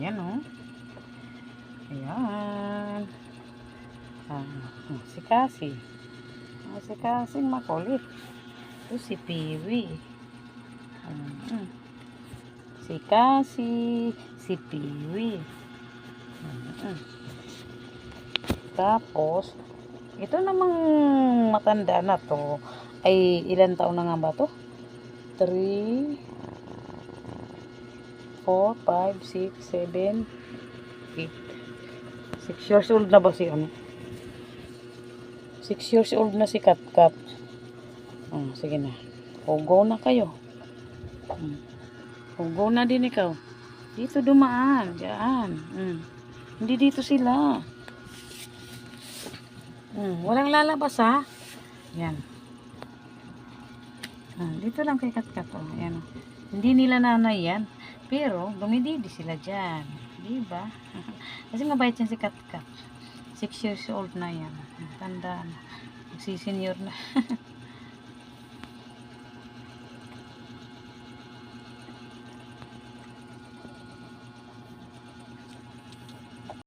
Ayan, oh. Ayan. Si Cassie. Si Cassie makulit. Ito si Piwi. Si Cassie. Si Piwi. Tapos, ito namang matanda na to. Ay, ilan taon na nga ba to? 3, 4, 5, 6, 7, 8. 6 years old na ba si ano? 6 years old na si Katkat. Sige na. Hugo na kayo. Hugo na din ikaw. Dito dumaan. Diyan. Hindi dito sila. Walang lalabas ha. Yan. Dito lang kay Katkat. Yan. Hindi nila nanay yan. Pero, dumididi sila dyan. Diba? Kasi mabait yan si Katkat. 6 years old na yan. Tanda na. Magsisenior na.